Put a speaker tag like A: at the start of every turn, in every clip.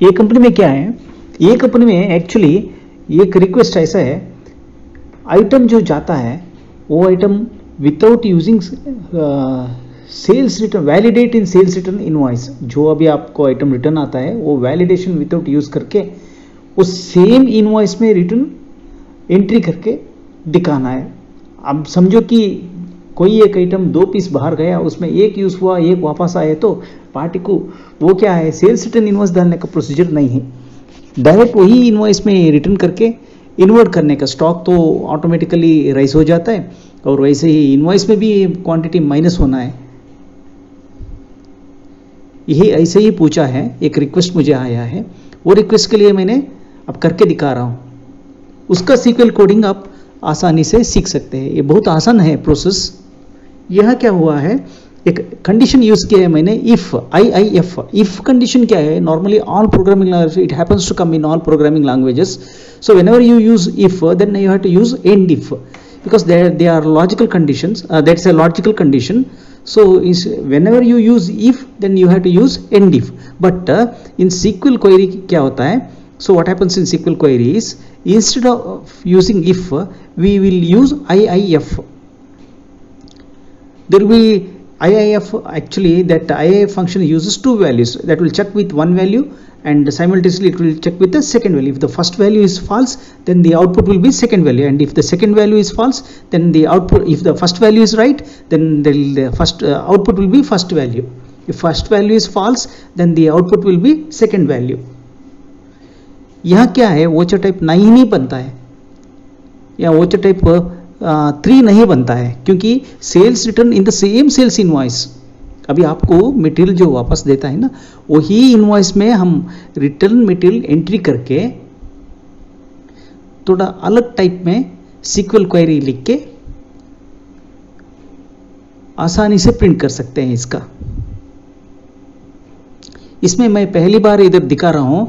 A: ए company में क्या है, ए कंपनी में एक्चुअली एक रिक्वेस्ट ऐसा है, आइटम जो जाता है वो item without using sales return, validate in sales return invoice, जो अभी आपको आइटम रिटर्न आता है वो वैलिडेशन विदाउट यूज करके उस सेम इनवॉइस में रिटर्न एंट्री करके दिखाना है। अब समझो कि कोई एक आइटम 2 पीस बाहर गया, उसमें एक यूज हुआ, एक वापस आए, तो पार्टी को वो क्या है, सेल्स रिटर्न इनवॉइस डालने का प्रोसीजर नहीं है, डायरेक्ट वही इनवॉइस में रिटर्न करके इन्वर्ट करने का, स्टॉक तो ऑटोमेटिकली राइज हो जाता है और वैसे ही इनवॉइस में भी क्वांटिटी माइनस होना है। यही ऐसे ही पूछा है, एक रिक्वेस्ट मुझे आया है, वो रिक्वेस्ट के लिए मैंने अब करके दिखा रहा हूँ। उसका सीक्वल कोडिंग आप आसानी से सीख सकते हैं, ये बहुत आसान है प्रोसेस। यह क्या हुआ है, एक कंडीशन यूज किया है मैंने, इफ IIF। इफ कंडीशन क्या है, normally all programming language it happens to come in all programming languages, so whenever you use if then you have to use end if because they are logical conditions, that's a logical condition. So whenever you use if then you have to use end if, but in SQL query क्या होता है, so what happens in SQL query is instead of using if we will use IIF. There will be IIF, actually that IIF function uses 2 values, that will check with one value and simultaneously it will check with the second value. If the first value is false then the output will be second value, and if the second value is false then the output, if the first value is right then the first output will be first value. If first value is false then the output will be second value. यहाँ क्या है, voucher type 9 नहीं बनता है या voucher type 3 नहीं बनता है, क्योंकि sales return in the same sales invoice, अभी आपको मटेरियल जो वापस देता है ना, वही इनवॉइस में हम रिटर्न मटेरियल एंट्री करके थोड़ा अलग टाइप में सीक्वल क्वेरी लिख के आसानी से प्रिंट कर सकते हैं इसका। इसमें मैं पहली बार इधर दिखा रहा हूं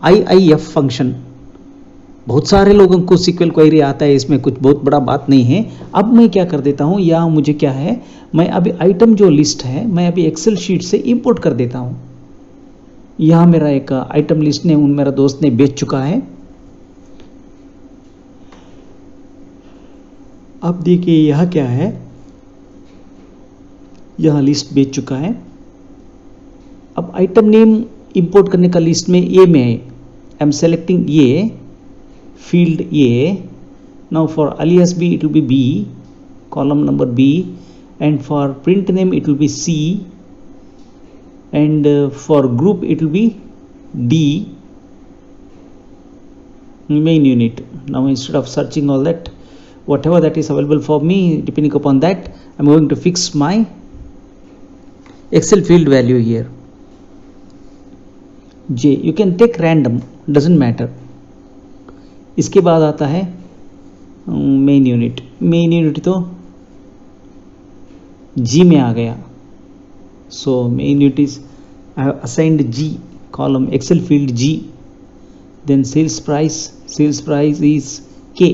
A: IIF फंक्शन। बहुत सारे लोगों को सीक्वल क्वेरी आता है, इसमें कुछ बहुत बड़ा बात नहीं है। अब मैं क्या कर देता हूं, या मुझे क्या है, मैं अभी आइटम जो लिस्ट है मैं अभी एक्सेल शीट से इंपोर्ट कर देता हूं। यहां मेरा एक आइटम लिस्ट ने मेरा दोस्त ने बेच चुका है। अब देखिए यह क्या है, यह लिस्ट बेच चुका है। अब आइटम नेम इंपोर्ट करने का लिस्ट में ए में है, I am selecting A field A. Now for alias B it will be B, column number B, and for print name it will be C, and for group it will be D, main unit. Now instead of searching all that, whatever that is available for me, depending upon that I am going to fix my Excel field value here. J, you can take random, doesn't matter. इसके बाद आता है main unit. Main unit तो जी में आ गया, so main unit is I have assigned G, column Excel field G, then sales price is K,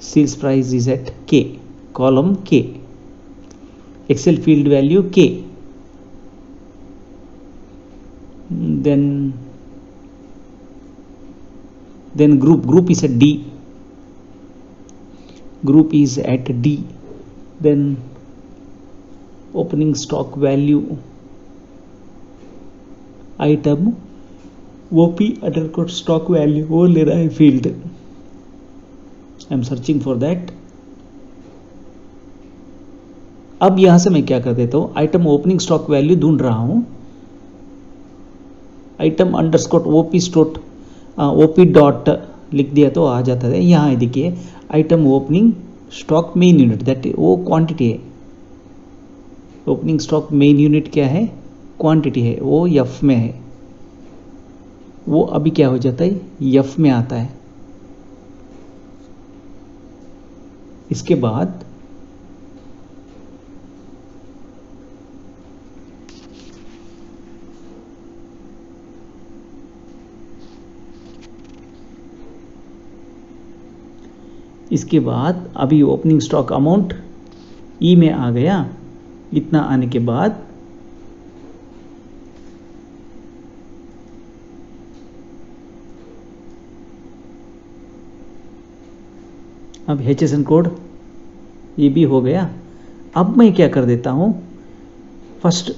A: sales price is at K, column K, Excel field value K, then group is at D, group is at D, then opening stock value item OP underscore stock value, वो ले रहा है field, I am searching for that। अब यहां से मैं क्या कर देता हूं, आइटम ओपनिंग स्टॉक वैल्यू ढूंढ रहा हूं, आइटम अंडरस्कोर OP डॉट लिख दिया तो आ जाता है। यहाँ देखिए item opening stock main unit, that वो क्वांटिटी है, ओपनिंग स्टॉक मेन यूनिट क्या है, क्वांटिटी है, वो F में है, वो अभी क्या हो जाता है, F में आता है। इसके बाद अभी ओपनिंग स्टॉक अमाउंट ई में आ गया। इतना आने के बाद अब HSN कोड ये भी हो गया। अब मैं क्या कर देता हूँ, फर्स्ट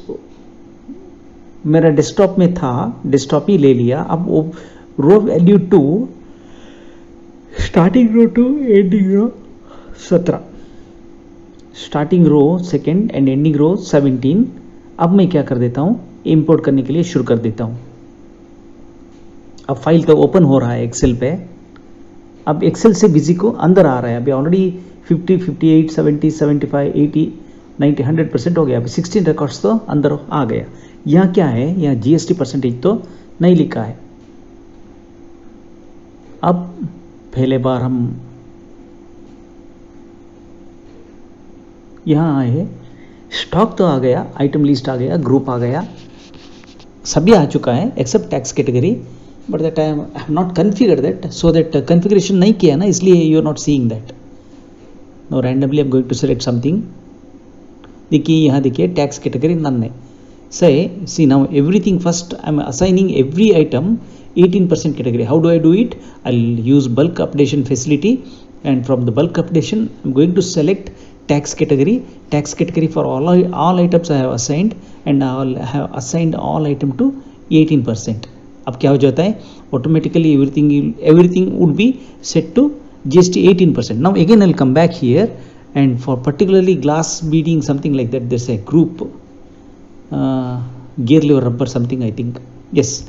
A: मेरा डेस्कटॉप में था, डेस्कटॉप ही ले लिया। अब वो row value 2, starting row 2, ending row 17, starting row second and ending row 17। अब मैं क्या कर देता हूँ, इंपोर्ट करने के लिए शुरू कर देता हूँ। अब फाइल तो ओपन हो रहा है एक्सेल पे। अब एक्सेल से बिजी को अंदर आ रहा है। अभी ऑलरेडी 50, 58, 70, 75, 80, 90, 100% हो गया। अभी 16 रिकॉर्ड्स तो अंदर आ गया। यहाँ क्या है, यहाँ GST परसेंटेज तो नहीं लिखा है। अब पहले बार हम यहाँ आए, स्टॉक तो आ गया, आइटम लिस्ट आ गया, ग्रुप आ गया, सभी आ चुका है except tax category. But that I have not configured that, so that configuration नहीं किया ना, इसलिए you are not seeing that. No randomly I am going to select something. देखिए यहाँ देखिए टैक्स कैटेगरी नन है। Say, see now everything first I am assigning every item 18% category. How do I do it? I'll use bulk updation facility, and from the bulk updation I'm going to select tax category. Tax category for all items I have assigned, and I have assigned all item to 18%. अब क्या हो जाता है, automatically everything would be set to GST 18%. Now again I'll come back here, and for particularly glass beading something like that, there's a group. Gear lever rubber something, I think, yes,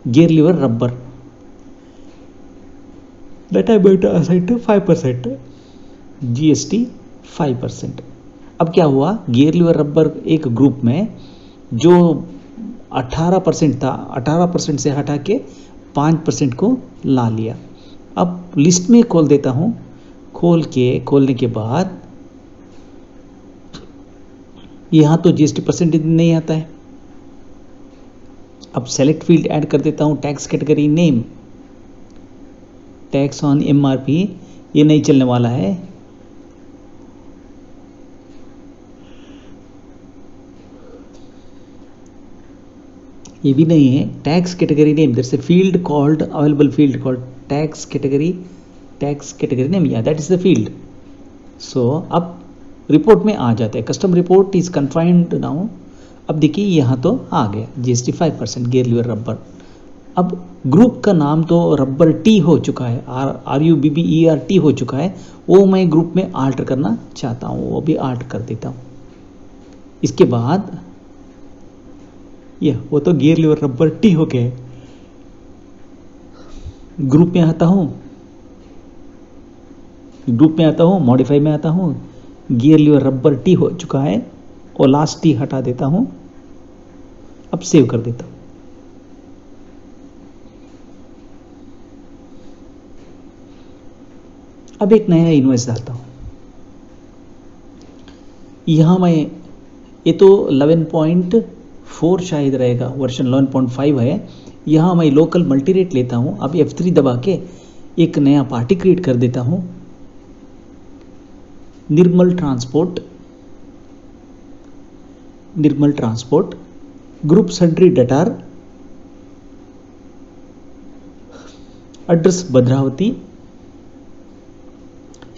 A: gear lever rubber, that I'm going to assign to 5%, GST 5%. अब क्या हुआ, gear lever rubber एक group में जो 18% था, 18% से हटा के 5% को ला लिया। अब लिस्ट में खोल देता हूँ, खोलने के बाद यहाँ तो GST परसेंटेज नहीं आता है। अब सेलेक्ट फील्ड ऐड कर देता हूँ, tax category name, tax on MRP, ये नहीं चलने वाला है। ये भी नहीं है। Tax category name, there is a field called, available field called tax category name, या that is the field. So अब रिपोर्ट में आ जाता है, custom report is confined now. अब देखिए यहाँ तो आ गया GST 5%, गियर लीवर रबर। अब ग्रुप का नाम तो रबर टी हो चुका है, RUBBERT हो चुका है, वो मैं ग्रुप में आल्टर करना चाहता हूँ, वो भी आल्टर कर देता हूँ। इसके बाद वो तो गियर लीवर रबर टी हो गया। ग्रुप में आता हूँ, मॉडिफाई में आता हूँ, गियर लीवर रबर टी हो चुका है, और लास्ट टी हटा देता हूं। अब सेव कर देता हूं। अब एक नया इनवॉइस डालता हूं। यहां मैं, ये तो 11.4 शायद रहेगा, वर्जन 11.5 है। यहां मैं लोकल मल्टी रेट लेता हूं। अब F3 दबा के एक नया पार्टी क्रिएट कर देता हूं, निर्मल ट्रांसपोर्ट, ग्रुप सन्ट्री डटार, address Bhadravati,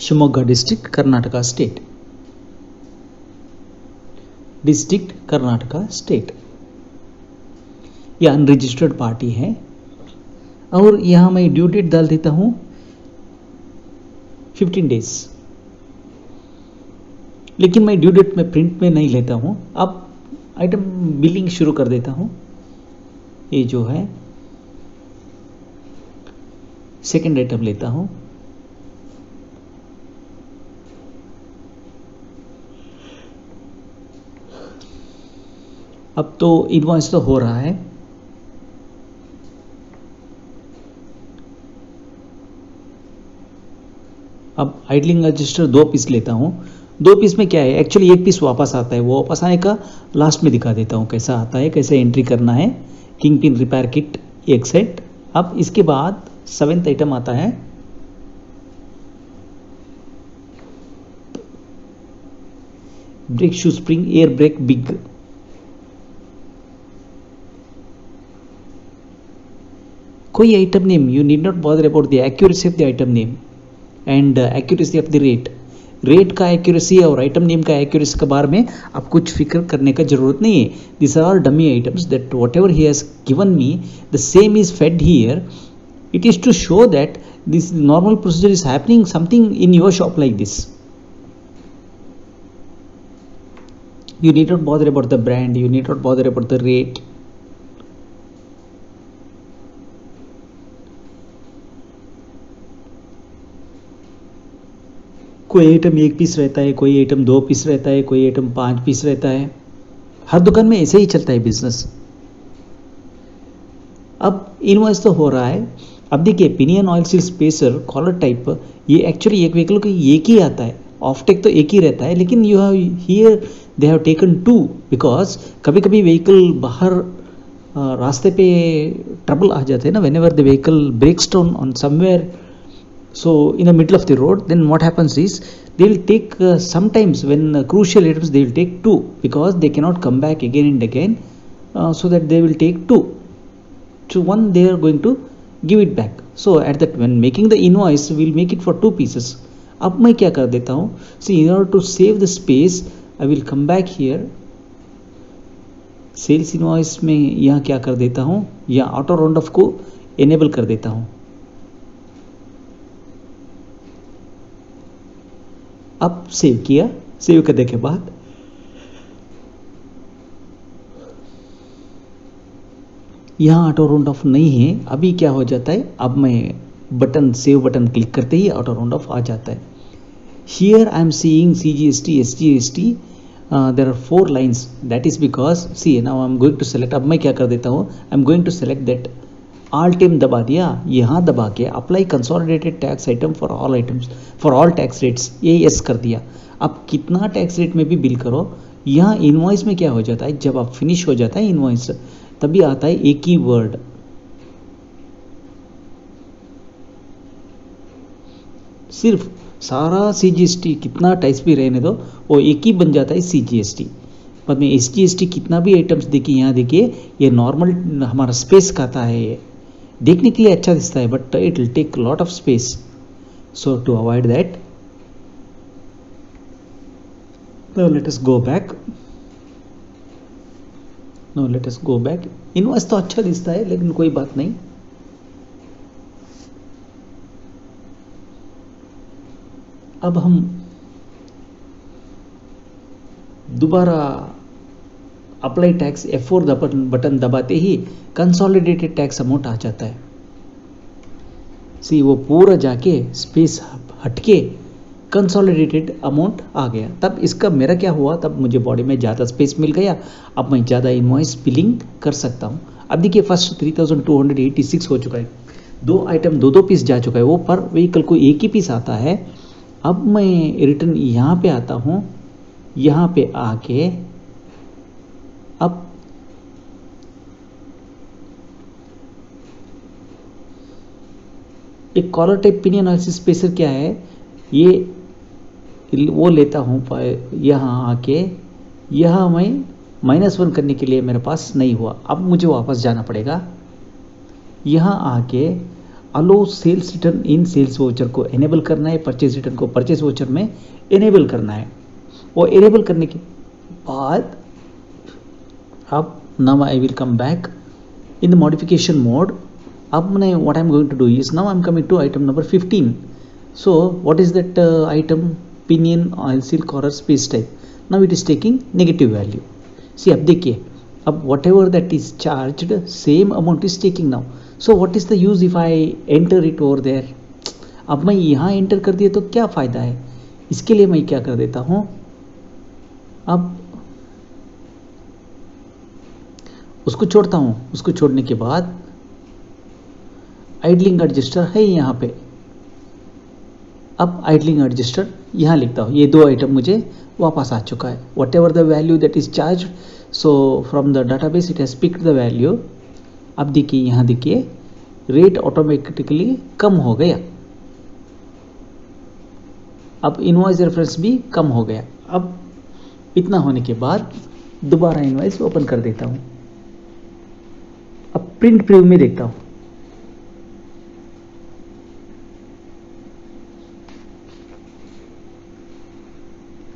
A: Shivamogga district, Karnataka state. यह अनरजिस्टर्ड पार्टी है। और यहां मैं ड्यू डेट डाल देता हूं 15 डेज, लेकिन मैं ड्यू डेट में प्रिंट में नहीं लेता हूं। अब आइटम बिलिंग शुरू कर देता हूं। ये जो है सेकेंड आइटम लेता हूं। अब तो इनवॉइस तो हो रहा है। अब आइडलिंग रजिस्टर 2 पीस लेता हूं। 2 पीस में क्या है, एक्चुअली 1 पीस वापस आता है, वो वापस आने का लास्ट में दिखा देता हूँ कैसा आता है, कैसे एंट्री करना है। किंग पिन रिपेयर किट एक सेट। अब इसके बाद 7th आइटम आता है, brake shoe spring air brake big. कोई item name, you need not bother about the accuracy of the item name. And accuracy of the rate का accuracy और item name का एक्यूरेसी के बारे में आप कुछ फिक्र करने का जरूरत नहीं है. This are dummy items that whatever he has given me the same is fed here. It is to show that this normal procedure is happening something in your shop like this. You need not bother about the brand, you need not bother about the rate. कोई item 1 piece रहता है, कोई item 2 piece रहता है, कोई item 5 piece रहता है. हर दुकान में ऐसे ही चलता है बिजनेस. अब इनवॉइस तो हो रहा है. अब देखिए pinion oil seal spacer collar type, ये एक्चुअली एक व्हीकल को एक ही आता है. ऑफ टेक तो एक ही रहता है, लेकिन you have here they have taken 2 because कभी कभी व्हीकल बाहर रास्ते पे ट्रबल आ जाते हैं ना. Whenever the vehicle breaks down on somewhere, so in the middle of the road, then what happens is they will take sometimes when crucial items they will take 2 because they cannot come back again and again, so that they will take 2. So one they are going to give it back. So at that when making the invoice we will make it for 2 pieces. अब मैं क्या कर देता हूँ, see in order to save the space I will come back here. Sales invoice में यहाँ क्या कर देता हूँ, या ऑटो राउंड ऑफ को एनेबल कर देता हूँ. अब सेव किया. सेव करने के बाद यहाँ ऑटो राउंड ऑफ नहीं है. अभी क्या हो जाता है, अब मैं बटन सेव बटन क्लिक करते ही ऑटो राउंड ऑफ आ जाता है. Here I am seeing CGST SGST, there are 4 lines. That is because see now I am going to select. अब मैं क्या कर देता हूँ, I am going to select that. Alt दबा दिया, यहाँ दबा के apply consolidated tax item for all items for all tax rates, ये यस कर दिया. अब कितना टैक्स रेट में भी बिल करो, यहाँ इनवॉइस में क्या हो जाता है, जब आप फिनिश हो जाता है इनवॉइस तभी आता है एक ही वर्ड. सिर्फ सारा CGST कितना टाइप्स भी रहने दो, वो एक ही बन जाता है CGST. बाद में SGST कितना भी आइटम्स देखिए, यहाँ देखिए ये नॉर्मल हमारा स्पेस खाता है. ये देखने के लिए अच्छा दिखता है but it will take lot of space. So to avoid that now let us go back. Invoice तो अच्छा दिखता है लेकिन कोई बात नहीं. अब हम दोबारा अप्लाई टैक्स F4 बटन दबाते ही कंसोलिडेटेड टैक्स अमाउंट आ जाता है. सी वो पूरा जाके स्पेस हटके कंसोलिडेटेड अमाउंट आ गया. तब इसका मेरा क्या हुआ, तब मुझे बॉडी में ज़्यादा स्पेस मिल गया. अब मैं ज़्यादा इनवॉइस बिलिंग कर सकता हूँ. अब देखिए फर्स्ट 3286 हो चुका है. 2 आइटम 2 पीस जा चुका है. वो पर व्हीकल को एक ही पीस आता है. अब मैं रिटर्न यहाँ पे आता हूँ. यहाँ पे आके अब एक collar type pinion oil seal spacer क्या है, ये वो लेता हूँ. यहाँ आके यहाँ मैं -1 करने के लिए मेरे पास नहीं हुआ. अब मुझे वापस जाना पड़ेगा. यहाँ आके allow sales return in sales voucher को एनेबल करना है, परचेज रिटर्न को परचेज वोचर में एनेबल करना है. वो एनेबल करने के बाद अब now I will come back in the modification mode. अब मैं what I am going to do is now I am coming to item number 15. So what is that item, pinion oil seal collar space type. Now it is taking negative value. See अब देखिए, अब whatever that is charged same amount is taking now. So what is the use if I enter it over there. अब मैं यहाँ enter कर दिया तो क्या फ़ायदा है, इसके लिए मैं क्या कर देता हूँ, अब उसको छोड़ता हूँ. उसको छोड़ने के बाद आइडलिंग रजिस्टर है यहाँ पे. अब आइडलिंग रजिस्टर यहाँ लिखता हूँ. ये 2 आइटम मुझे वापस आ चुका है. What ever the value that is charge, so from the database it has picked the value. अब देखिए यहाँ देखिए रेट ऑटोमेटिकली कम हो गया. अब इनवॉइस रेफरेंस भी कम हो गया. अब इतना होने के बाद दोबारा इनवॉइस ओपन कर देता हूँ. अब प्रिंट प्रीव्यू में देखता हूँ.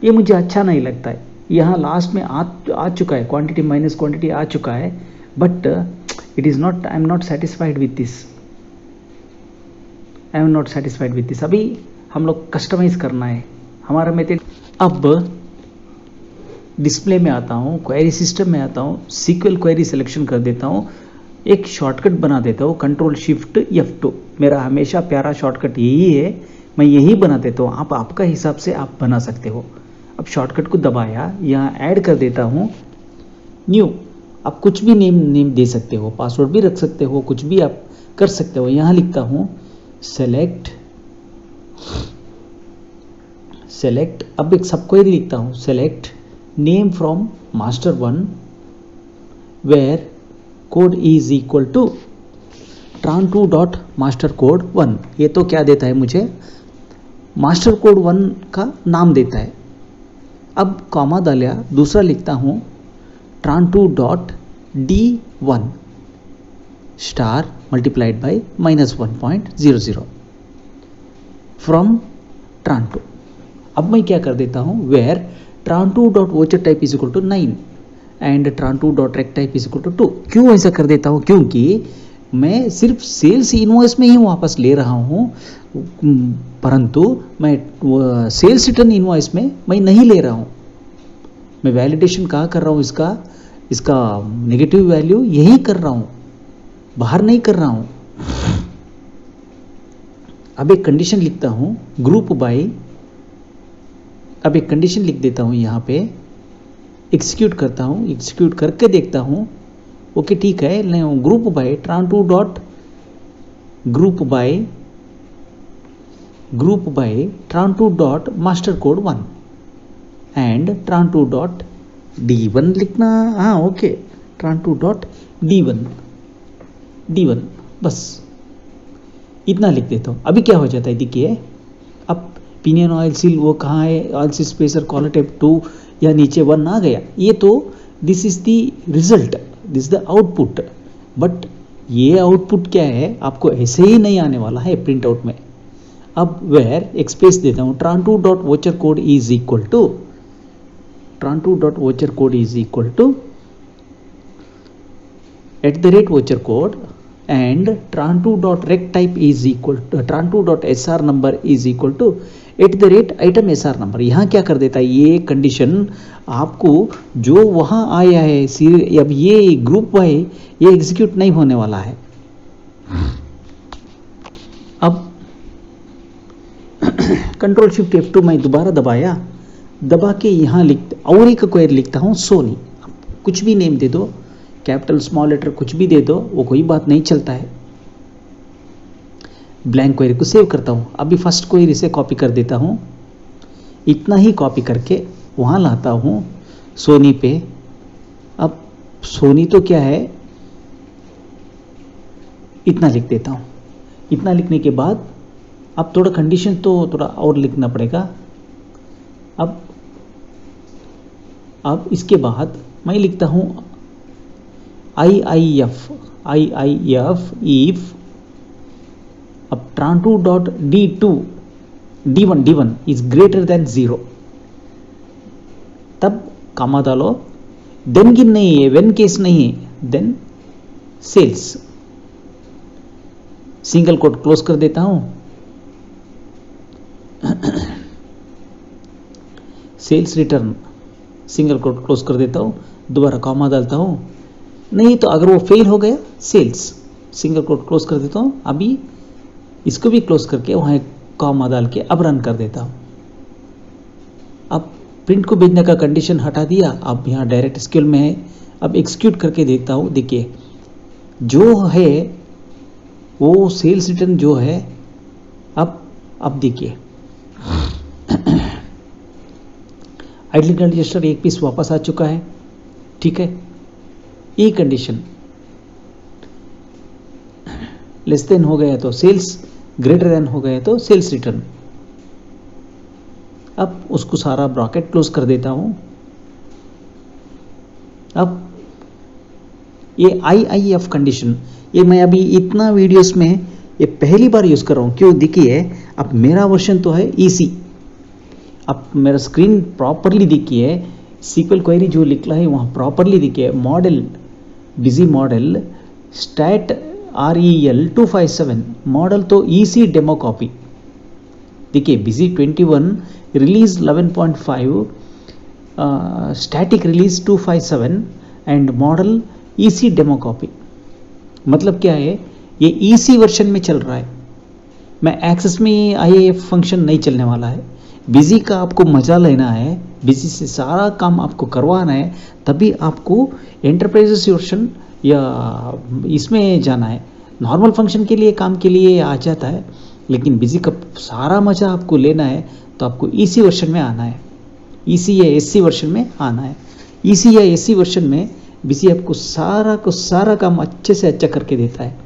A: ये मुझे अच्छा नहीं लगता है। यहाँ लास्ट में आ चुका है, क्वांटिटी माइनस क्वांटिटी आ चुका है, but it is not, I am not satisfied with this, I am not satisfied with this. अभी हम लोग कस्टमाइज करना है हमारा मेथड। अब डिस्प्ले में आता हूँ, क्वेरी सिस्टम में आता हूँ, सीक्वल क्वेरी सिलेक्शन कर देता हूँ, एक शॉर्टकट बना देता हूँ कंट्रोल शिफ्ट F2। मेरा हमेशा प्यारा शॉर्टकट यही है, मैं यही बना देता हूँ। आप आपका हिसाब से आप बना सकते हो। अब शॉर्टकट को दबाया, यहाँ ऐड कर देता हूँ न्यू। आप कुछ भी नेम दे सकते हो, पासवर्ड भी रख सकते हो, कुछ भी आप कर सकते हो। यहाँ लिखता हूँ सेलेक्ट, अब एक सब क्वेरी लिखता हूँ, select name from master 1 where code is equal to tran2 dot master code 1। ये तो क्या देता है मुझे, मास्टर कोड 1 का नाम देता है। अब कॉमा डालिया, दूसरा लिखता हूँ tran2 dot d1 star multiplied by -1.00 from tran2। अब मैं क्या कर देता हूँ, where tran2 dot voucher type is equal to 9 and tran2 dot rec type is equal to 2। क्यों ऐसा कर देता हूँ, क्योंकि मैं सिर्फ सेल्स इनवॉइस में ही वापस ले रहा हूँ, परंतु मैं सेल्स रिटर्न इनवॉइस में मैं नहीं ले रहा हूँ। मैं वैलिडेशन कहाँ कर रहा हूँ, इसका नेगेटिव वैल्यू यही कर रहा हूँ, बाहर नहीं कर रहा हूँ। अब एक कंडीशन लिखता हूँ ग्रुप बाय, अब एक कंडीशन लिख देता हूँ यहाँ पे, एग्जीक्यूट करता हूँ, एग्जीक्यूट करके देखता हूँ, ओके ठीक है। Group by tran2 dot group by tran2 dot master code 1 and tran2 dot d1 लिखना, हाँ ओके, tran2 डॉट d1 बस इतना लिख देता हूँ। अभी क्या हो जाता है देखिए, अब पिनियन ऑयल सील वो कहाँ है, oil seal spacer collar type 2 या नीचे 1 आ गया। ये तो this is the result, this is the output. But ये आउटपुट क्या है, आपको ऐसे ही नहीं आने वाला है प्रिंट आउट में। अब वेयर एक स्पेस देता हूँ, tran2 dot voucher code is equal to tran2 dot voucher code is equal to @voucher code and tran2 dot rec type is equal to tran2 dot SR number is equal to @item SR number. यहाँ क्या कर देता है, ये condition आपको जो वहाँ आया है, अब ये ग्रुप वाई ये एग्जीक्यूट नहीं होने वाला है। अब कंट्रोल शिफ्ट F2 मैं दोबारा दबाया, दबा के यहाँ और एक क्वेरी लिखता हूँ सोनी। कुछ भी नेम दे दो, कैपिटल स्मॉल लेटर कुछ भी दे दो, वो कोई बात नहीं चलता है। ब्लैंक क्वेरी को सेव करता हूँ। अभी फर्स्ट क्वेरी से कॉपी कर देता हूँ, इतना ही कॉपी करके वहाँ लाता हूँ सोनी पे। अब सोनी तो क्या है, इतना लिख देता हूँ। इतना लिखने के बाद अब थोड़ा कंडीशन तो थोड़ा और लिखना पड़ेगा। अब इसके बाद मैं लिखता हूँ IIF इफ अब tran2 dot d1 is greater than 0, तब कामा डालो। देन गिन नहीं है, वेन केस नहीं है, then sales single quote close कर देता हूं। Sales return single quote close कर देता हूं, दोबारा कॉमा डालता हूं। नहीं तो अगर वो फेल हो गया, सेल्स सिंगल कोट क्लोज कर देता हूं। अभी इसको भी क्लोज करके वहां कॉमा डाल के अब रन कर देता हूं। अब प्रिंट को भेजने का कंडीशन हटा दिया, अब यहाँ डायरेक्ट स्केल में है। अब एक्सिक्यूट करके देखता हूँ, देखिए जो है वो सेल्स रिटर्न जो है, अब देखिए आइडल रजिस्टर एक पीस वापस आ चुका है, ठीक है। ये कंडीशन लेस देन हो गया तो सेल्स, ग्रेटर देन हो गया तो सेल्स रिटर्न। अब उसको सारा ब्रैकेट क्लोज कर देता हूं। अब ये IIF कंडीशन, ये मैं अभी इतना वीडियोस में ये पहली बार यूज कर रहा हूं। क्यों, देखिए अब मेरा वर्जन तो है EC, आप मेरा स्क्रीन प्रॉपरली देखिए, सीक्वल क्वेरी जो लिखा है वहाँ प्रॉपरली देखिए, model busy model stat REL 257 model तो EC डेमो कॉपी देखिए, busy 21 release 11.5 static release 257 and model EC demo copy. मतलब क्या है, ये EC वर्जन में चल रहा है, मैं एक्सेस में IAF फंक्शन नहीं चलने वाला है। बिजी का आपको मजा लेना है, बिजी से सारा काम आपको करवाना है, तभी आपको एंटरप्राइजेस वर्जन या इसमें जाना है। नॉर्मल फंक्शन के लिए काम के लिए आ जाता है, लेकिन बिजी का सारा मजा आपको लेना है तो आपको EC वर्जन में आना है, EC या SC वर्जन में आना है। EC या SC वर्जन में बिजी आपको सारा काम अच्छे से अच्छा करके देता है।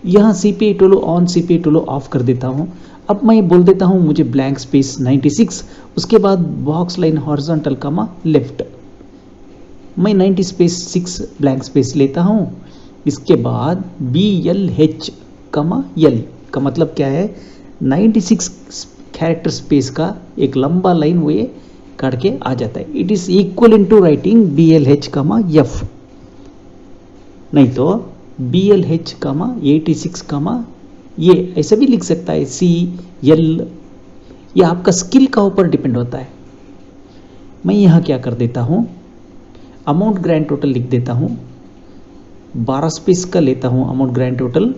A: यहाँ CPI टूलो ऑन CPI टूलो ऑफ कर देता हूँ। अब मैं बोल देता हूँ मुझे ब्लैंक स्पेस 96, उसके बाद बॉक्स लाइन हॉरिजॉन्टल कमा लेफ्ट, मैं 90 स्पेस 6 ब्लैंक स्पेस लेता हूँ। इसके बाद BLH कमा L का मतलब क्या है, 96 कैरेक्टर स्पेस का एक लंबा लाइन वो ये काट के आ जाता है। It is equal in to writing BLH comma F, नहीं तो BLH कमा 86 कमा ये ऐसा भी लिख सकता है CL, ये आपका स्किल का ऊपर डिपेंड होता है। मैं यहाँ क्या कर देता हूँ, अमाउंट ग्रैंड टोटल लिख देता हूँ, 12 स्पेस का लेता हूँ अमाउंट ग्रैंड टोटल,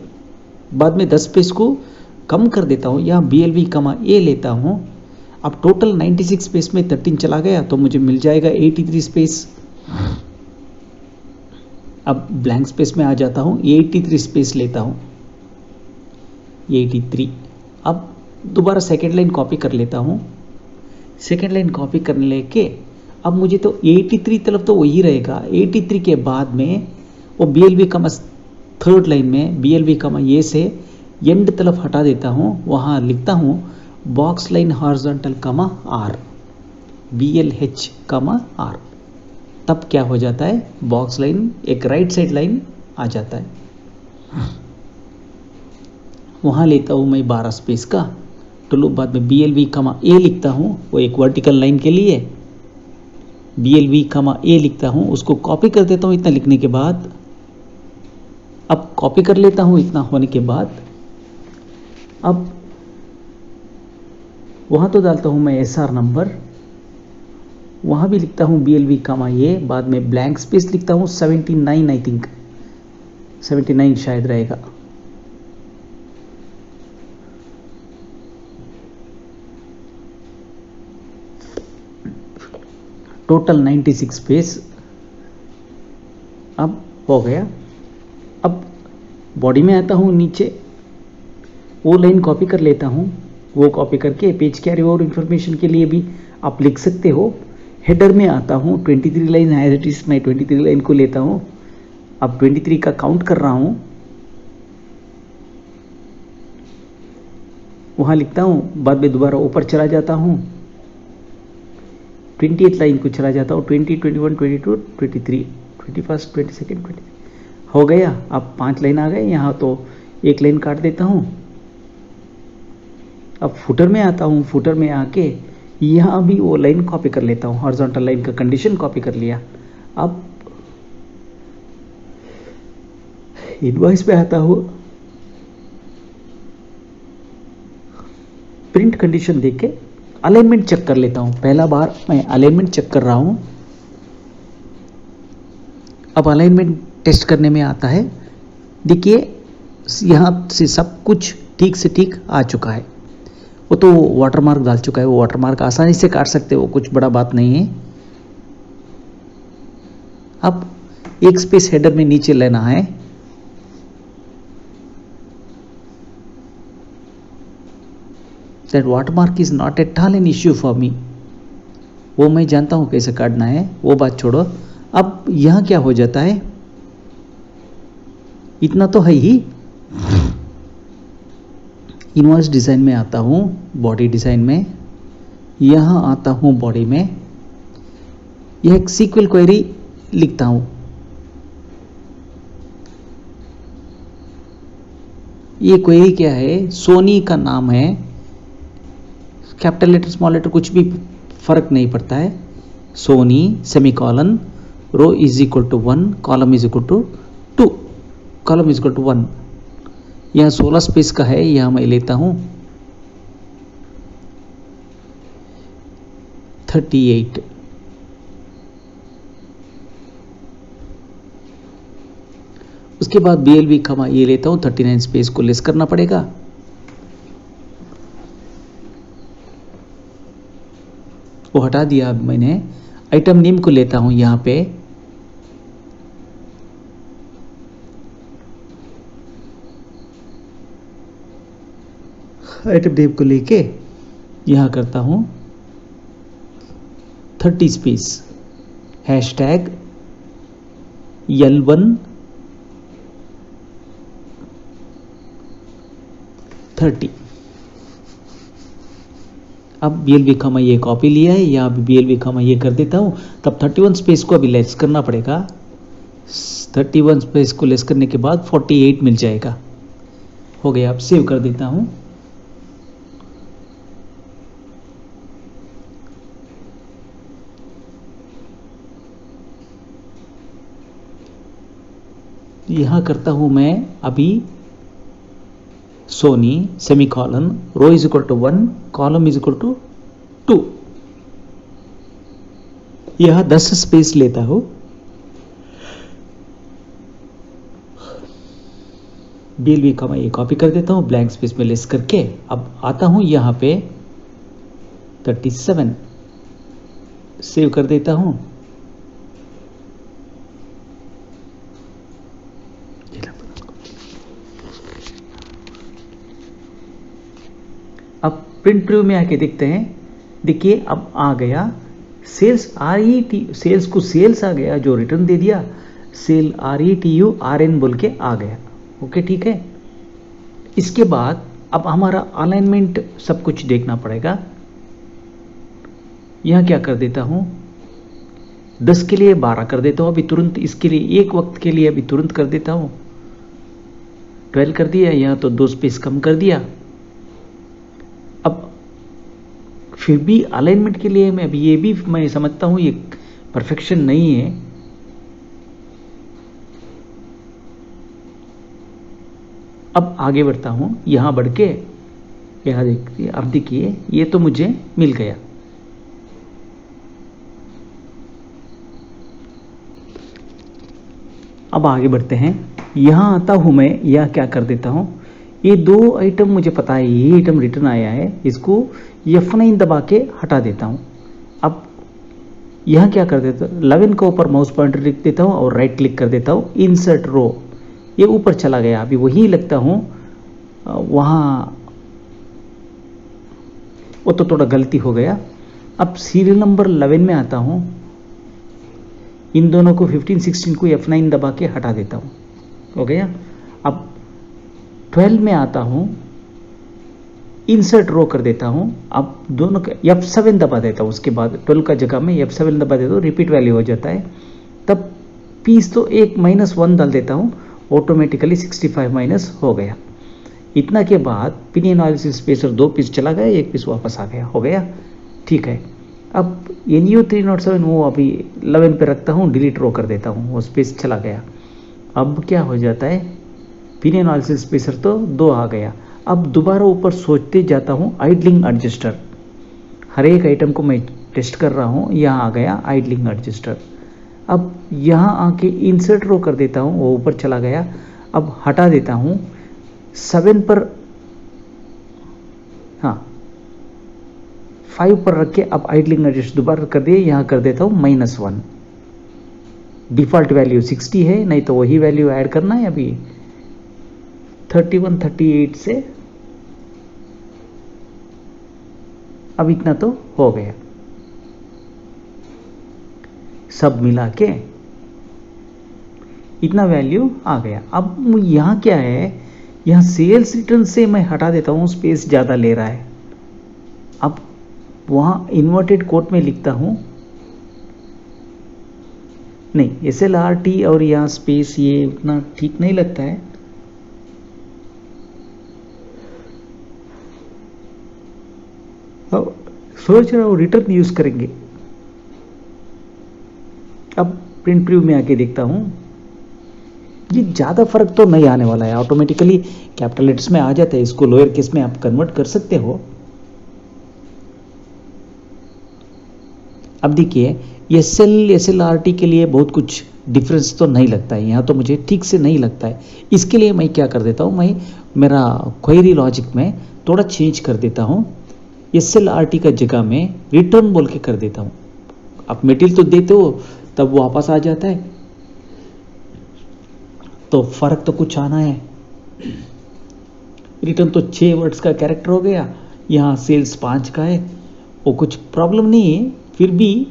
A: बाद में 10 स्पेस को कम कर देता हूँ, यहाँ BLV कमा A लेता हूँ। अब टोटल 96 स्पेस में 13 चला गया तो मुझे मिल जाएगा 83 स्पेस। अब ब्लैंक स्पेस में आ जाता हूँ, 83 स्पेस लेता हूँ, 83। अब दोबारा सेकेंड लाइन कॉपी कर लेता हूँ, सेकेंड लाइन कॉपी करने लेके अब मुझे तो 83 तरफ तो वही रहेगा। 83 के बाद में वो BLV कमा थर्ड लाइन में BLV कमा ये से एंड तरफ हटा देता हूँ, वहाँ लिखता हूँ बॉक्स लाइन हॉरिजॉन्टल कमा R, BLH कमा R। तब क्या हो जाता है, बॉक्स लाइन एक राइट साइड लाइन आ जाता है। वहाँ लेता हूँ मैं 12 स्पेस का, तो लो बाद में BLV कमा A लिखता हूँ, वो एक वर्टिकल लाइन के लिए BLV कमा A लिखता हूँ, उसको कॉपी कर देता हूँ इतना लिखने के बाद। अब कॉपी कर लेता हूँ इतना होने के बाद, अब वहाँ तो डालता हूँ मैं SR नंबर, वहाँ भी लिखता हूँ BLV कमा A, बाद में ब्लैंक स्पेस लिखता हूँ 79, आई थिंक 79 शायद रहेगा। टोटल 96 स्पेस अब हो गया। अब बॉडी में आता हूँ, नीचे वो लाइन कॉपी कर लेता हूँ, वो कॉपी करके पेज कैरी और इन्फॉर्मेशन के लिए भी आप लिख सकते हो। हेडर में आता हूँ, 23 लाइन है इट इज, मैं 23 लाइन को लेता हूँ। अब 23 का काउंट कर रहा हूँ, वहाँ लिखता हूँ, बाद में दोबारा ऊपर चला जाता हूँ, 28 लाइन को चला जाता हूँ, 20, 21, 22, 23, 21, 22, 23 हो गया। अब 5 लाइन आ गए, यहाँ तो एक लाइन काट देता हूँ। अब फुटर में आता हूँ, फुटर में आके यहाँ भी वो लाइन कॉपी कर लेता हूँ, हॉरिजॉन्टल लाइन का कंडीशन कॉपी कर लिया। अब इनवॉइस पे आता हूँ, प्रिंट कंडीशन देख के अलाइनमेंट चेक कर लेता हूँ। पहला बार मैं अलाइनमेंट चेक कर रहा हूँ। अब अलाइनमेंट टेस्ट करने में आता है, देखिए यहाँ से सब कुछ ठीक से ठीक आ चुका है। वो तो वाटरमार्क डाल चुका है, वो वाटरमार्क आसानी से काट सकते हो, कुछ बड़ा बात नहीं है। अब एक स्पेस हेडर में नीचे लेना है, that watermark is not at all an issue for me, वो मैं जानता हूं कैसे काटना है, वो बात छोड़ो। अब यहां क्या हो जाता है, इतना तो है ही। इनवॉइस डिजाइन में आता हूं, बॉडी डिजाइन में, यहां आता हूं बॉडी में, यह एक सीक्वल क्वेरी लिखता हूं। ये क्वेरी क्या है, सोनी का नाम है, कैपिटल लेटर स्मॉल लेटर कुछ भी फर्क नहीं पड़ता है, Sony semicolon row is equal to 1 column is equal to 2 column is equal to 1। यहाँ 16 स्पेस का है, यहाँ मैं लेता हूँ 38। उसके बाद BLB कमा ये लेता हूँ 39 स्पेस को लेस करना पड़ेगा। वो हटा दिया। अब मैंने आइटम नेम को लेता हूँ यहाँ पे, आइटम नेम को लेके यहाँ करता हूँ 30 स्पेस हैशटैग L1 30। अब BLB कमा ये कॉपी लिया है, यहाँ भी BLB कमा ये कर देता हूँ, तब 31 स्पेस को अभी लेस करना पड़ेगा। 31 स्पेस को लेस करने के बाद 48 मिल जाएगा। हो गया। अब सेव कर देता हूँ। यहाँ करता हूँ मैं अभी Sony semicolon row is equal to 1 column is equal to 2। यह 10 स्पेस लेता हूं। BLB का मैं ये कॉपी कर देता हूं ब्लैंक स्पेस में लेस करके। अब आता हूं यहां पे 37 सेव कर देता हूं। अब प्रिंट प्रीव्यू में आके देखते हैं। देखिए अब आ गया सेल्स RET, सेल्स को सेल्स आ गया, जो रिटर्न दे दिया सेल RETURN बोल के आ गया। ओके ठीक है। इसके बाद अब हमारा अलाइनमेंट सब कुछ देखना पड़ेगा। यहां क्या कर देता हूं 10 के लिए 12 कर देता हूं अभी तुरंत। इसके लिए एक वक्त के लिए अभी तुरंत कर देता हूं 12 कर दिया। यहां तो 2 स्पेस कम कर दिया। अब फिर भी अलाइनमेंट के लिए मैं अभी ये भी मैं समझता हूं ये परफेक्शन नहीं है। अब आगे बढ़ता हूं यहां बढ़ के, यहां देखिए, अब देखिए ये तो मुझे मिल गया। अब आगे बढ़ते हैं। यहां आता हूं मैं, यह क्या कर देता हूं, ये 2 आइटम मुझे पता है ये आइटम रिटर्न आया है, इसको F9 दबा के हटा देता हूं। अब यहां क्या कर देता हूं 11 के ऊपर माउस पॉइंटर लिख देता हूं और राइट क्लिक कर देता हूं इंसर्ट रो। ये ऊपर चला गया। अभी वही लगता हूं वहां, वो तो थोड़ा गलती हो गया। अब सीरियल नंबर 11 में आता हूं, इन दोनों को 15 16 को F9 दबा के हटा देता हूं। हो गया। अब 12 में आता हूं, इंसर्ट रो कर देता हूं। अब दोनों का F7 दबा देता हूं। उसके बाद 12 का जगह में F7 दबा देता हूं, रिपीट वैल्यू हो जाता है। तब पीस तो एक -1 डाल देता हूं, ऑटोमेटिकली 65 माइनस हो गया। इतना के बाद पिन एनालिसिस स्पेसर 2 पीस चला गया, 1 पीस वापस आ गया। हो गया ठीक है। अब NU307 वो अभी 11 पे रखता हूँ, डिलीट रो कर देता हूँ, वो स्पेस चला गया। अब क्या हो जाता है पिन एनालिसिस स्पेसर तो 2 आ गया। अब दोबारा ऊपर सोचते जाता हूँ आइडलिंग एडजस्टर, हर एक आइटम को मैं टेस्ट कर रहा हूँ। यहाँ आ गया आइडलिंग एडजस्टर। अब यहाँ आके इंसर्ट रो कर देता हूँ, वो ऊपर चला गया। अब हटा देता हूँ 7 पर, हाँ 5 पर रख के अब आइडलिंग एडजस्ट दोबारा कर दिए, यहाँ कर देता हूँ -1। डिफॉल्ट वैल्यू 60 है, नहीं तो वही वैल्यू ऐड करना है। अभी 31 38 से अब इतना तो हो गया। सब मिला के इतना वैल्यू आ गया। अब यहां क्या है, यहां सेल्स रिटर्न से मैं हटा देता हूं, स्पेस ज्यादा ले रहा है। अब वहां इन्वर्टेड कोट में लिखता हूं, नहीं SLRT और यहां स्पेस ये उतना ठीक नहीं लगता है। सोच रहा हूँ रिटर्न यूज करेंगे। अब प्रिंट प्रीव्यू में आके देखता हूँ, ये ज़्यादा फर्क तो नहीं आने वाला है, ऑटोमेटिकली कैपिटल लेटर्स में आ जाता है, इसको लोअर केस में आप कन्वर्ट कर सकते हो। अब देखिए SLRT के लिए बहुत कुछ डिफरेंस तो नहीं लगता है, यहाँ तो मुझे ठीक से नहीं लगता है। इसके लिए मैं क्या कर देता हूँ, मैं मेरा क्वेरी लॉजिक में थोड़ा चेंज कर देता हूँ, SLRT का जगह में रिटर्न बोल के कर देता हूँ। आप मेटीरियल तो देते हो तब वो वापस आ जाता है, तो फर्क तो कुछ आना है। रिटर्न तो 6 वर्ड्स का कैरेक्टर हो गया, यहाँ सेल्स 5 का है, वो कुछ प्रॉब्लम नहीं है। फिर भी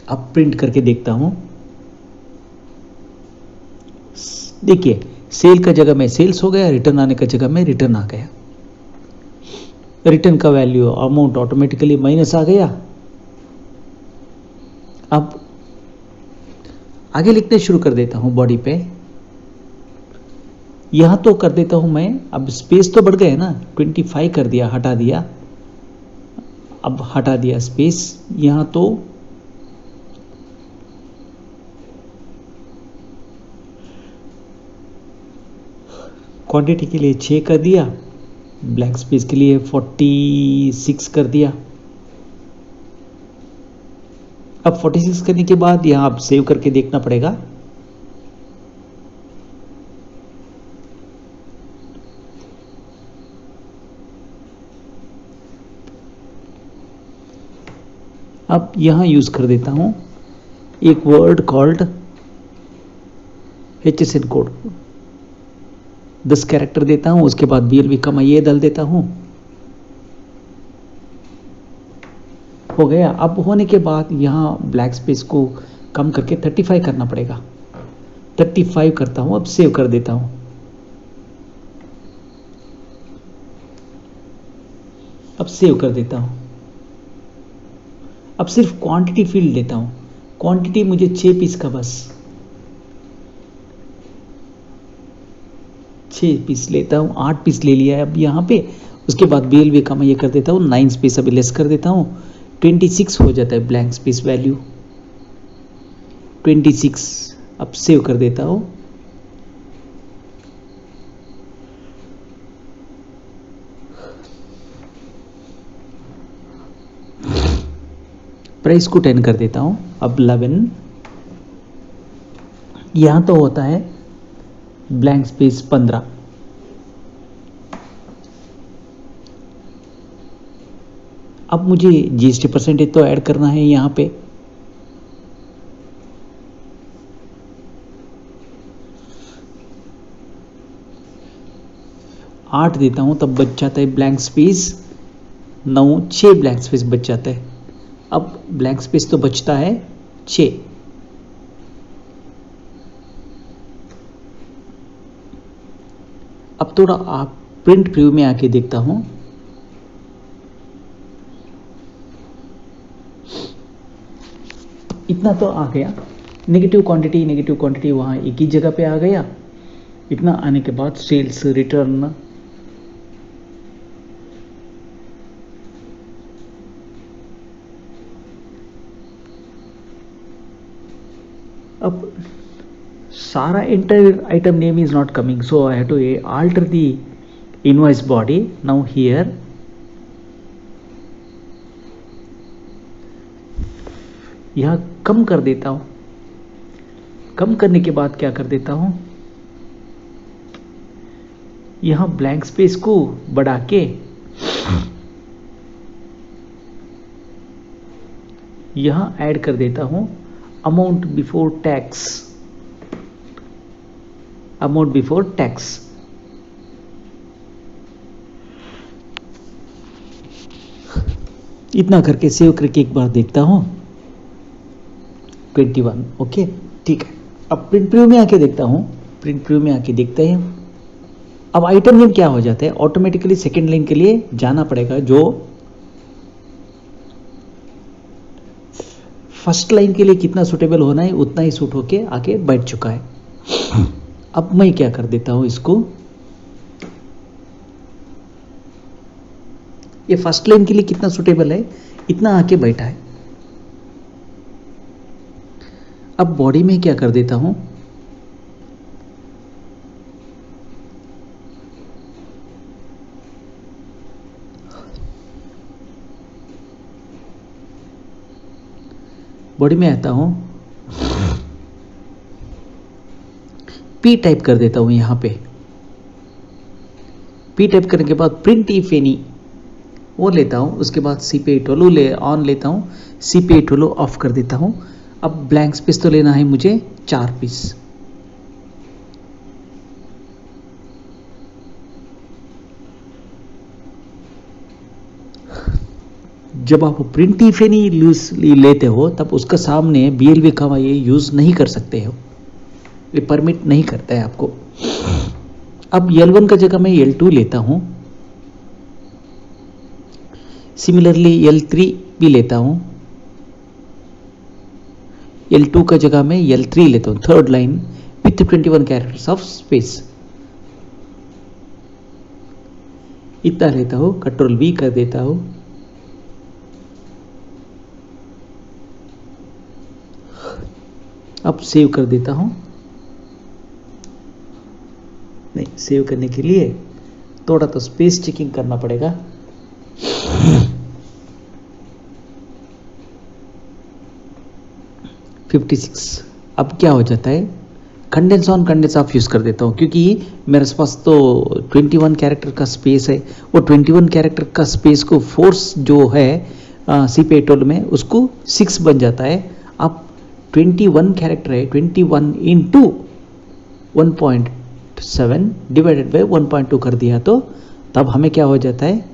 A: अब प्रिंट करके देखता हूं, देखिए सेल का जगह में सेल्स हो गया, रिटर्न आने का जगह में रिटर्न आ गया। रिटर्न का वैल्यू अमाउंट ऑटोमेटिकली माइनस आ गया। अब आगे लिखने शुरू कर देता हूं बॉडी पे, यहां तो कर देता हूं मैं, अब स्पेस तो बढ़ गए ना, 25 कर दिया, हटा दिया, अब हटा दिया स्पेस, यहां तो क्वांटिटी के लिए 6 कर दिया, ब्लैंक स्पेस के लिए 46 कर दिया। अब 46 करने के बाद यहां आप सेव करके देखना पड़ेगा। अब यहां यूज कर देता हूं एक word called HSN code, 10 character देता हूं, उसके बाद BLV का मैं ये डाल देता हूं, हो गया। अब होने के बाद यहाँ ब्लैक स्पेस को कम करके 35 करना पड़ेगा, 35 करता हूं, अब सेव कर देता हूं। अब सेव कर देता हूं। अब सिर्फ क्वांटिटी फील्ड लेता हूं, क्वांटिटी मुझे 6 पीस का, बस 6 पीस लेता हूं, 8 पीस ले लिया है अब यहाँ पे। उसके बाद BLV का मैं ये कर देता हूँ 9 स्पेस अभी लेस कर देता हूँ, 26 हो जाता है ब्लैंक स्पेस वैल्यू, 26। अब सेव कर देता हूँ। प्राइस को 10 कर देता हूं, अब 11, यहां तो होता है ब्लैंक स्पेस 15। अब मुझे GST परसेंटेज तो ऐड करना है यहां पे, आठ देता हूं, तब बच जाता है ब्लैंक स्पेस 9, 6 ब्लैंक स्पेस बच जाता है। अब ब्लैंक स्पेस तो बचता है 6। अब थोड़ा आप प्रिंट प्रीव्यू में आके देखता हूं, इतना तो आ गया। नेगेटिव क्वांटिटी वहां एक ही जगह पे आ गया। इतना आने के बाद सेल्स, रिटर्न, अब सारा entire item name is not coming, so I have to alter the invoice body. Now here यहां कम कर देता हूं, कम करने के बाद क्या कर देता हूं, यहां ब्लैंक स्पेस को बढ़ा के यहां ऐड कर देता हूं amount before tax, amount before tax. इतना करके सेव करके एक बार देखता हूं, 21, ओके ठीक है। अब प्रिंट प्रीव्यू में आके देखता हूं, प्रिंट प्रीव्यू में आके देखते हैं। अब आइटम नेम क्या हो जाता है, ऑटोमेटिकली सेकेंड लाइन के लिए जाना पड़ेगा, जो फर्स्ट लाइन के लिए कितना सुटेबल होना है उतना ही सूट होके आके बैठ चुका है। अब मैं क्या कर देता हूं इसको, ये फर्स्ट लाइन के लिए कितना सुटेबल है, इतना आके बैठा है। अब बॉडी में क्या कर देता हूं, बॉडी में आता हूं, पी टाइप कर देता हूं यहां पे। पी टाइप करने के बाद प्रिंट इफ एनी वो लेता हूं, उसके बाद CP8 ले ऑन लेता हूं, CP8 ऑफ कर देता हूं। अब ब्लैंक स्पेस तो लेना है मुझे 4 पीस। जब आप प्रिंट इफ एनी लेते हो तब उसका सामने BLV का ये यूज नहीं कर सकते हो, ये परमिट नहीं करता है आपको। अब L1 का जगह मैं L2 लेता हूं, सिमिलरली L3 भी लेता हूं, L2 का जगह मैं L3 लेता हूं, third line with 21 characters of space. इतना लेता हूं, कंट्रोल V कर देता हूं। अब सेव कर देता हूं। नहीं, सेव करने के लिए थोड़ा तो स्पेस चेकिंग करना पड़ेगा। अब क्या हो जाता है, condense on condense of use कर देता हूं, क्योंकि मेरे पास तो 21 कैरेक्टर का स्पेस है। वो 21 कैरेक्टर का स्पेस को फोर्स जो है CP8 में उसको 6 बन जाता है। अब 21 कैरेक्टर है, 21 इंटू 1.7 डिवाइडेड बाय 1.2 कर दिया तो तब हमें क्या हो जाता है,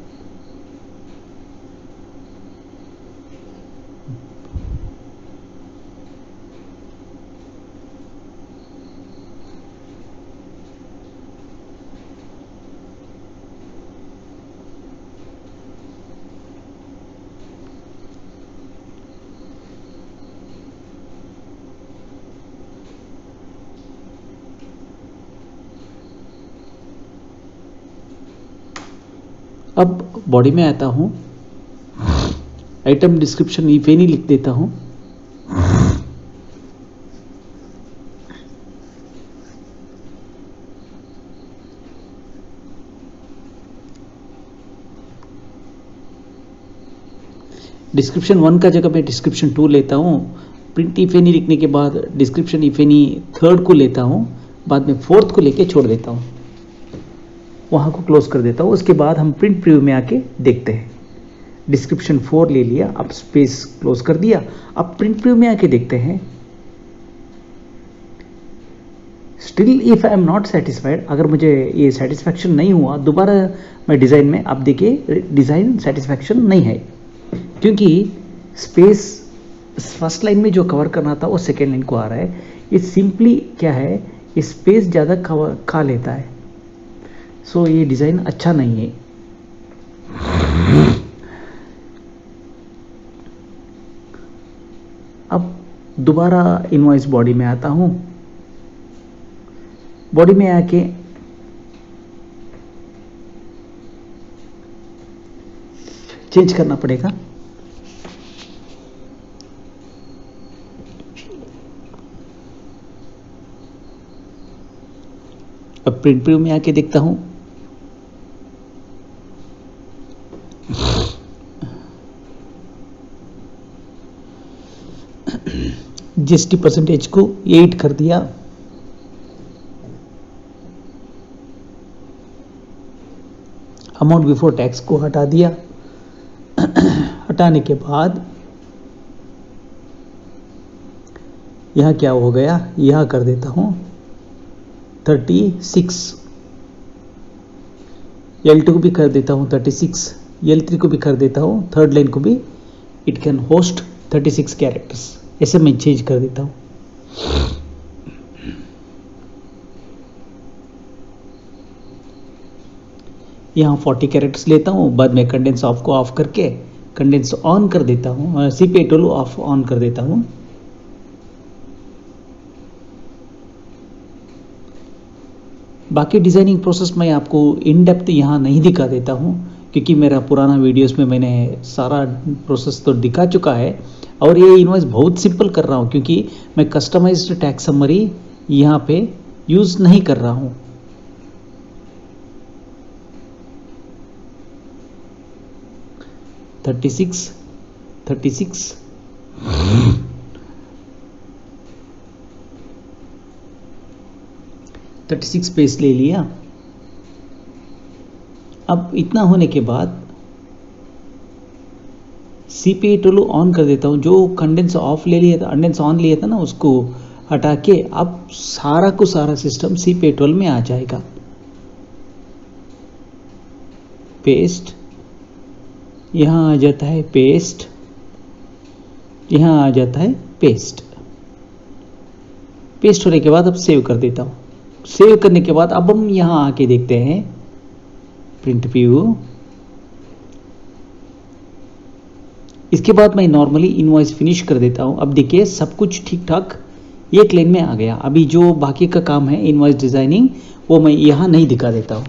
A: अब बॉडी में आता हूं, आइटम डिस्क्रिप्शन इफ एनी लिख देता हूं। डिस्क्रिप्शन 1 का जगह मैं डिस्क्रिप्शन 2 लेता हूं। प्रिंट इफ एनी लिखने के बाद डिस्क्रिप्शन इफ एनी थर्ड को लेता हूं, बाद में फोर्थ को लेके छोड़ देता हूं, वहां को क्लोज कर देता हूं। उसके बाद हम प्रिंट प्रीव्यू में आके देखते हैं। डिस्क्रिप्शन 4 ले लिया, अब स्पेस क्लोज कर दिया। अब प्रिंट प्रीव्यू में आके देखते हैं। Still if I am not satisfied, अगर मुझे ये सेटिस्फैक्शन नहीं हुआ, दोबारा मैं डिजाइन में, आप देखिए डिजाइन सेटिस्फैक्शन नहीं है, क्योंकि स्पेस फर्स्ट लाइन में जो कवर करना था वो सेकेंड लाइन को आ रहा है। ये सिंपली क्या है, ये स्पेस ज्यादा खा लेता है। सो ये डिजाइन अच्छा नहीं है। अब दोबारा इनवॉइस बॉडी में आता हूं। बॉडी में आके चेंज करना पड़ेगा। अब प्रिंट प्रीव्यू में आके देखता हूं। GST परसेंटेज को 8 कर दिया। अमाउंट बिफोर टैक्स को हटा दिया। हटाने के बाद यहां क्या हो गया, यहां कर देता हूं 36। L2 को भी कर देता हूं 36, L3 को भी कर देता हूं, थर्ड लाइन को भी इट कैन होस्ट 36 कैरेक्टर्स, ऐसे मैं चेंज कर देता हूं। यहां 40 कैरेक्टर्स लेता हूं, बाद में कंडेंस ऑफ को ऑफ करके कंडेंस ऑन कर देता हूं, CP8 ऑफ ऑन कर देता हूं। बाकी डिज़ाइनिंग प्रोसेस मैं आपको इन डेप्थ यहाँ नहीं दिखा देता हूँ, क्योंकि मेरा पुराना वीडियोस में मैंने सारा प्रोसेस तो दिखा चुका है। और ये इनवॉइस बहुत सिंपल कर रहा हूँ, क्योंकि मैं कस्टमाइज्ड टैक्स समरी यहाँ पे यूज़ नहीं कर रहा हूँ। थर्टी सिक्स पेज ले लिया। अब इतना होने के बाद CPI टूल ऑन कर देता हूँ। जो कंडेंस ऑफ ले लिया था, कंडेंस ऑन लिया था ना, उसको हटा के अब सारा को सारा सिस्टम CPI टूल में आ जाएगा। पेस्ट, यहाँ आ जाता है पेस्ट, यहाँ आ जाता है पेस्ट। पेस्ट होने के बाद अब सेव कर देता हूँ। सेव करने के बाद अब हम यहाँ आके देखते हैं प्रिंट व्यू। इसके बाद मैं नॉर्मली इनवॉइस फिनिश कर देता हूँ। अब देखिए सब कुछ ठीक ठाक एक लाइन में आ गया। अभी जो बाकी का काम है इनवॉइस डिजाइनिंग, वो मैं यहाँ नहीं दिखा देता हूँ।